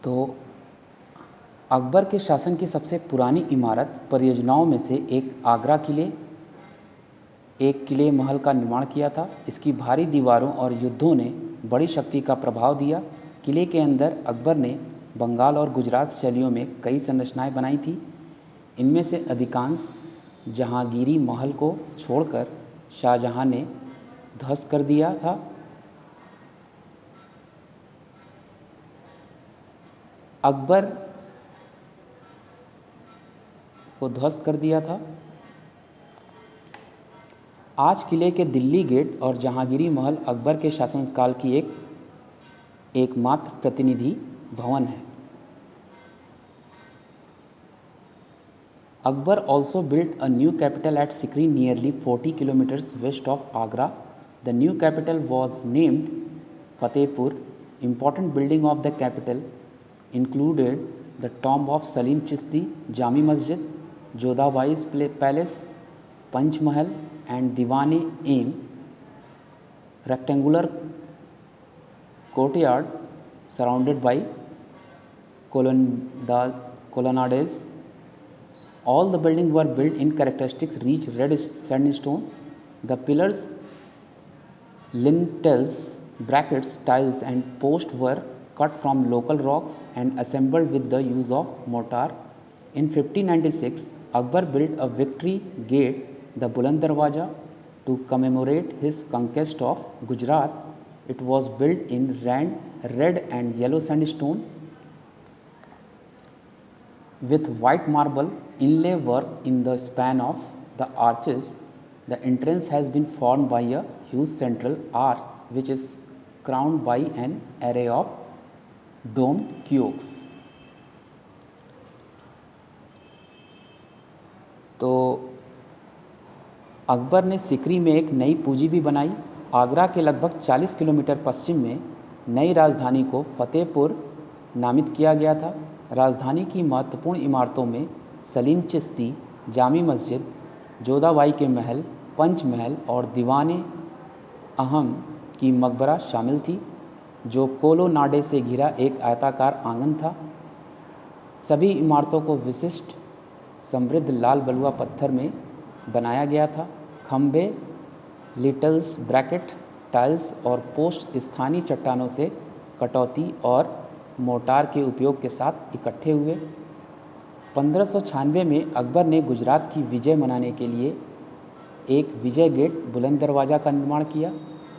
तो अकबर के शासन की सबसे पुरानी इमारत परियोजनाओं में से एक किले महल का निर्माण किया था। इसकी भारी दीवारों और युद्धों ने बड़ी शक्ति का प्रभाव दिया। किले के अंदर अकबर ने बंगाल और गुजरात शैलियों में कई संरचनाएं बनाई थी। इनमें से अधिकांश जहांगीरी महल को छोड़कर शाहजहां ने ध्वस्त कर दिया था। अकबर को ध्वस्त कर दिया था। आज किले के दिल्ली गेट और जहांगीरी महल अकबर के शासनकाल की एकमात्र प्रतिनिधि भवन है। Akbar also built a new capital at Sikri, nearly 40 kilometers west of Agra. The new capital was named Fatehpur. Important building of the capital included the tomb of Salim Chishti, Jami Masjid, Jodhabai's palace, Panch Mahal and Diwan-e-Aim. Rectangular courtyard surrounded by colonnades. All the buildings were built in characteristic rich red sandstone. The pillars, lintels, brackets, tiles and posts were cut from local rocks and assembled with the use of mortar. In 1596, Akbar built a victory gate, the Buland Darwaja, to commemorate his conquest of Gujarat. It was built in red and yellow sandstone with white marble inlay work in the span of the arches. The entrance has been formed by a huge central arch which is crowned by an array of domed cubes. तो अकबर ने सिकरी में एक नई पूंजी भी बनाई। आगरा के लगभग 40 किलोमीटर पश्चिम में नई राजधानी को फतेहपुर नामित किया गया था। राजधानी की महत्वपूर्ण इमारतों में सलीम चिश्ती, जामी मस्जिद, जोधाबाई के महल, पंच महल और दीवान-ए-अहम की मकबरा शामिल थी, जो कोलोनाडे से घिरा एक आयताकार आंगन था। सभी इमारतों को विशिष्ट समृद्ध लाल बलुआ पत्थर में बनाया गया था। खंभे, लिटल्स, ब्रैकेट, टाइल्स और पोस्ट स्थानीय चट्टानों से कटौती और मोर्टार के उपयोग के साथ इकट्ठे हुए। 1596 में अकबर ने गुजरात की विजय मनाने के लिए एक विजय गेट बुलंद दरवाज़ा का निर्माण किया।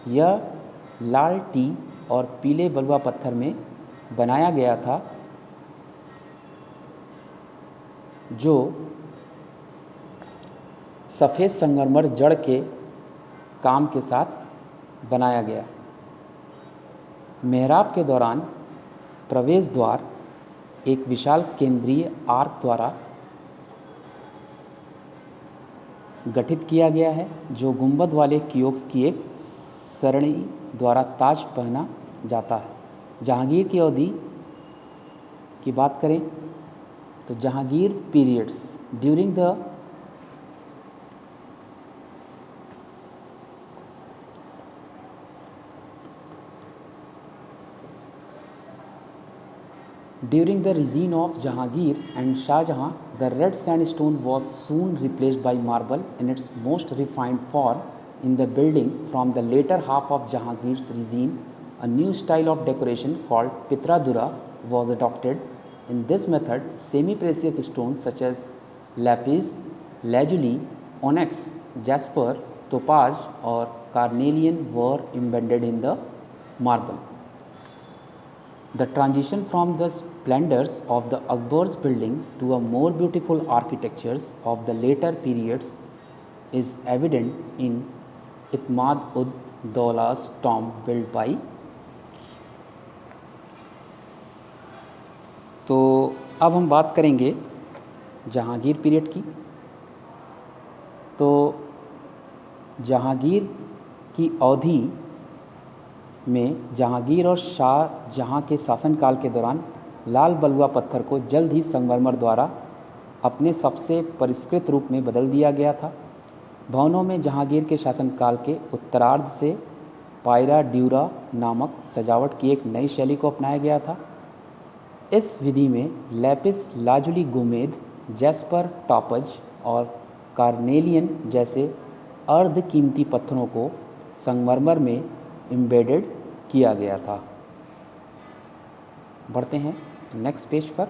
यह लाल टी और पीले बलुआ पत्थर में बनाया गया था, जो सफ़ेद संगमरमर जड़ के काम के साथ बनाया गया। मेहराब के दौरान प्रवेश द्वार एक विशाल केंद्रीय आर्क द्वारा गठित किया गया है, जो गुंबद वाले कियोस्क की एक सरणी द्वारा ताज पहना जाता है। जहांगीर की अवधि की बात करें तो Jahangir periods during the reign of Jahangir and Shah Jahan, the red sandstone was soon replaced by marble in its most refined form. In the building from the later half of Jahangir's reign, a new style of decoration called Pitradura was adopted. In this method, semi-precious stones such as lapis lazuli, onyx, jasper, topaz or carnelian were embedded in the marble. The transition from the splendors of the Akbar's building to a more beautiful architectures of the later periods is evident in Itmad-ud-Daula's tomb built by। तो अब हम बात करेंगे Jahangir period की। तो जहांगीर की अवधि में जहांगीर और शाहजहां के शासनकाल के दौरान लाल बलुआ पत्थर को जल्द ही संगमरमर द्वारा अपने सबसे परिष्कृत रूप में बदल दिया गया था। भवनों में जहांगीर के शासनकाल के उत्तरार्ध से पायरा ड्यूरा नामक सजावट की एक नई शैली को अपनाया गया था। इस विधि में लैपिस लाजुली गोमेद, जैस्पर टॉपज और कार्नेलियन जैसे अर्ध कीमती पत्थरों को संगमरमर में एम्बेडेड किया गया था। बढ़ते हैं नेक्स्ट पेज पर।